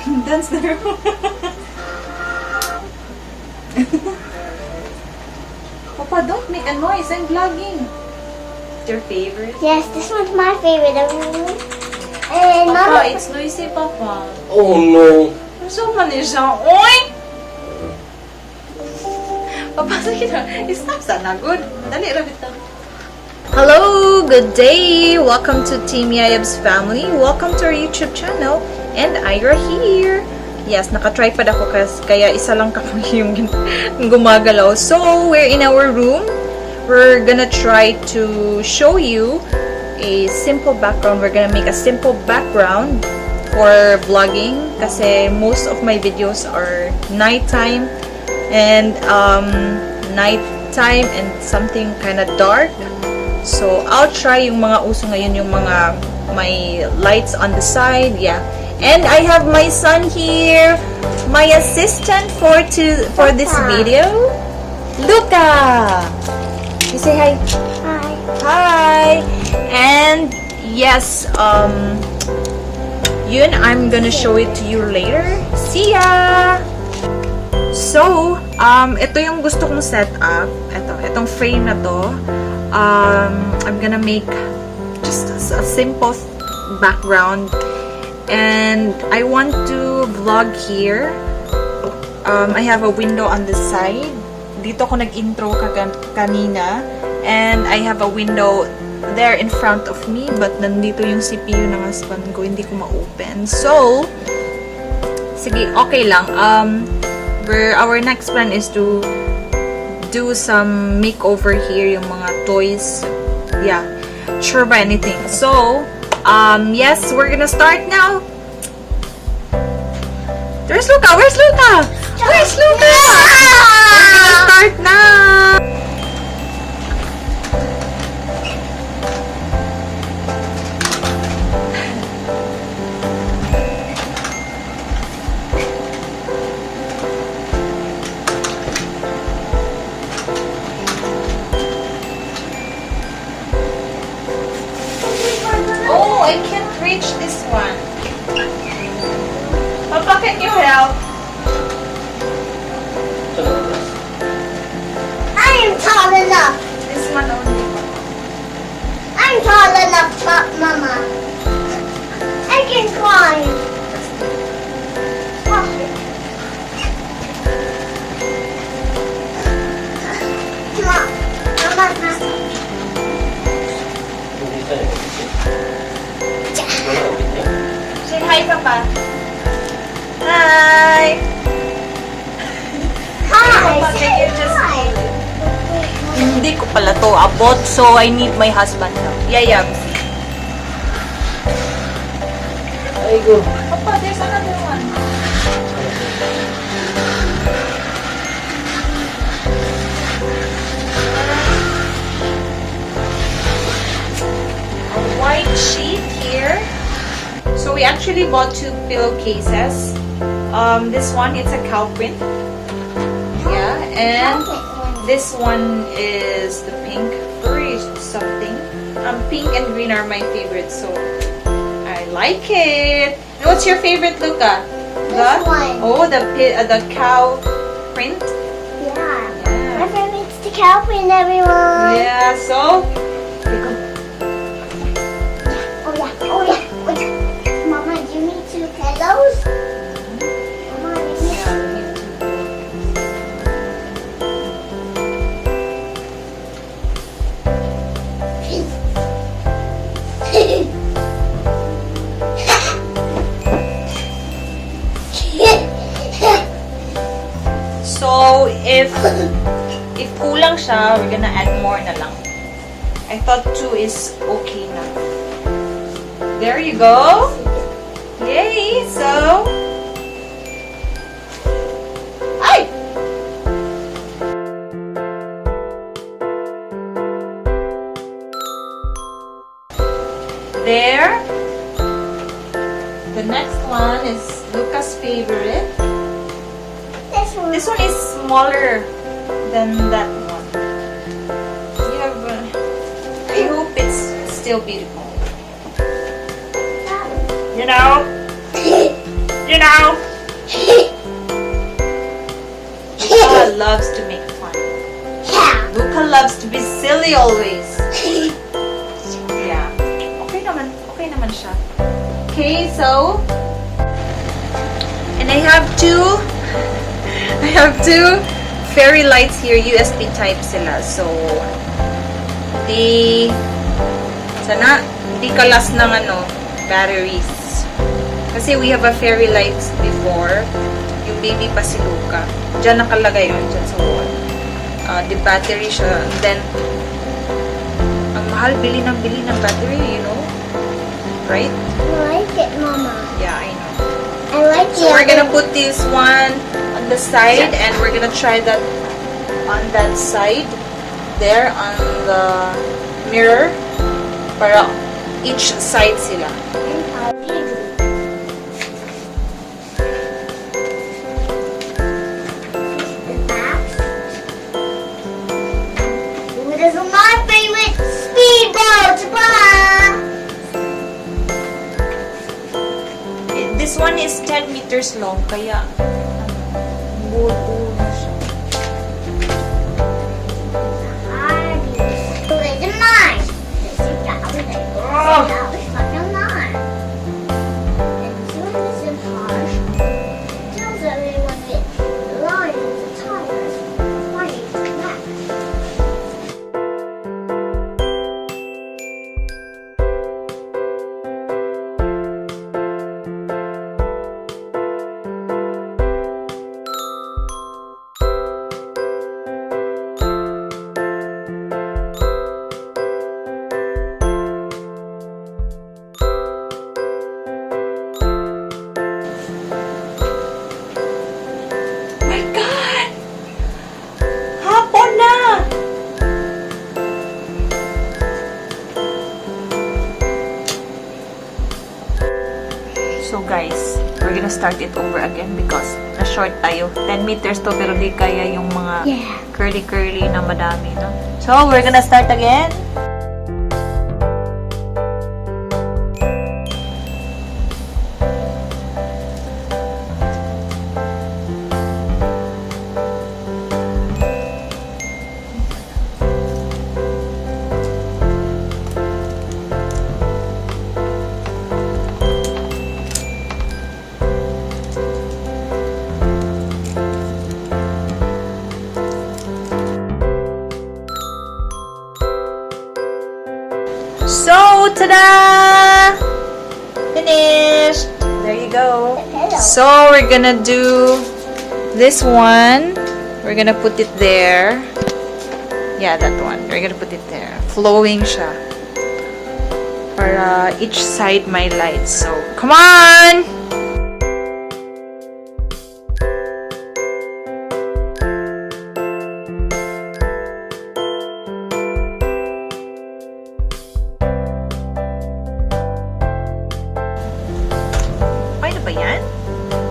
Dance there. Papa, don't make a noise. I'm vlogging. Your favorite? Yes, this one's my favorite. And Papa, Mama, it's noisy, Papa. Oh no! So man siya. Oy! Papa, sige na. Stop sana. Good. Dali, rabit na. Hello! Good day! Welcome to Teamyayabz family. Welcome to our YouTube channel. And Ayra here. Yes, naka-tripod ako kaya isa lang kami yung gumagalaw. So, we're in our room. We're gonna try to show you a simple background. We're gonna make a simple background for vlogging kasi most of my videos are nighttime and something kind of dark. So, I'll try yung mga uso ngayon, yung mga may lights on the side. Yeah. And I have my son here, my assistant for this video, Lucca. You say hi. hi. Hi. And yes, yun, I'm gonna show it to you later. See ya. So, ito yung gusto kong setup. Itong frame na to. I'm gonna make just a simple background. And I want to vlog here. I have a window on the side. Dito ako nag-intro kanina. And I have a window there in front of me. But nandito yung CPU ng husband ko. Hindi ko ma-open. So, sige, okay lang. Our next plan is to do some makeover here. Yung mga toys. Yeah. Sure by anything. So, yes, we're gonna start now. Where's Lucca? Where's Lucca? Where's Lucca? We're gonna start now. Oh, I can't reach this one. Papa, can you help? I am tall enough. This one only. I'm tall enough, Mama. I can climb. Watch it. Mama. Say hi, Papa. Hi. Papa, can you just... Hindi ko pala to abot, so I need my husband now. Yayabz. Ay go! Papa, there's another one. A white sheet here. So we actually bought 2 pillowcases. This one, it's a cow print. Yeah, and this one is the pink furry something. Pink and green are my favorites, so I like it. And what's your favorite, Lucca? This one. Oh, the cow print. Yeah. My favorite's the cow print, everyone. Yeah, so Oh yeah. Mama, do you need 2 pillows? Mama, do you need So, if kulang siya, we're gonna add more na lang. I thought 2 is okay na. There you go. Yay! So, ay! There. The next one is Lucca's favorite. This one is smaller than that one. You have, I hope it's still beautiful. You know? You know. Lucca loves to make fun. Yeah. Lucca loves to be silly always. Yeah. Okay naman siya. Okay, so and I have two fairy lights here, USB type sila. So sana di kalas ng batteries. Kasi we have a fairy lights before. Yung baby pa si Lucca. Diyan nakalagay yun, dyan sa wall. The battery siya. Then, ang mahal bili ng battery, you know? Right? I like it, Mama. Yeah, I know. I like it. So we're gonna put this one on the side and we're gonna try that on that side. There on the mirror. Para each side sila. This is my favorite speedboat. Bye. This one is 10 meters long, kaya buo na siya. This is mine. This is Oh. fucking mine. And this one isn't harsh. It tells everyone that the line is the tires. Why is that? My God! Hapon na! So guys, we're gonna start it over again because na-short tayo. 10 meters to pero di kaya yung mga Yeah. curly-curly na madami, no? So, we're gonna start again. So, ta-da! Finished! There you go. Hello. So, we're gonna do this one. We're gonna put it there. Yeah, that one. We're gonna put it there. Flowing siya. Para each side may light. So, come on! Okay na ba yan?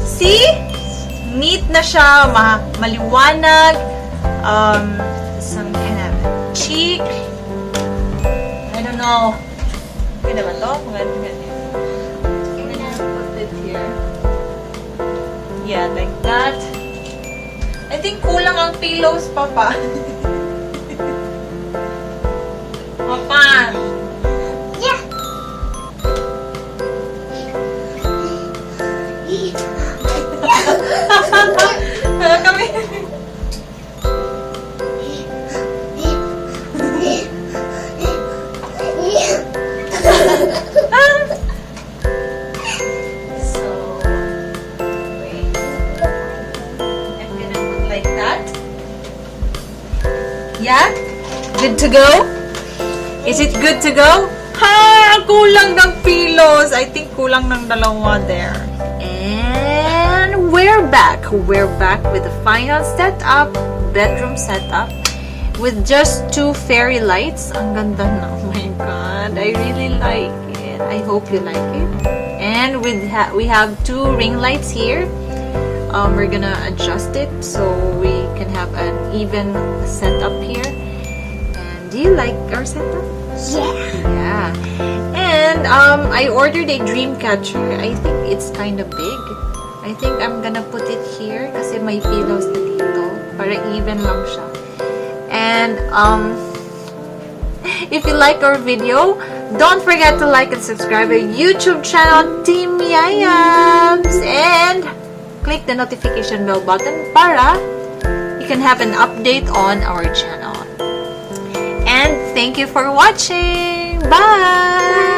See? Neat na siya, maliwanag. Some kind of cheek. I don't know. Okay na ba to? I'm gonna put it here. Yeah, like that. I think kulang ang pillows, Papa. Papa! Yeah. Kami. So, wait. I'm gonna put like that. Yeah? Good to go? Is it good to go? Ha! Kulang ng pillows. I think kulang ng dalawa there. And we're back. We're back with the final setup, bedroom setup, with just 2 fairy lights. Ang ganda na. Oh my God. I really like it. I hope you like it. And we have 2 ring lights here. We're gonna adjust it so we can have an even setup here. And do you like our setup? Yeah. Yeah. And I ordered a dream catcher. I think it's kind of big. I think I'm gonna put it here kasi may pillows na dito para even lang siya. And if you like our video, don't forget to like and subscribe our YouTube channel, Teamyayabz, and click the notification bell button para you can have an update on our channel. And thank you for watching. Bye!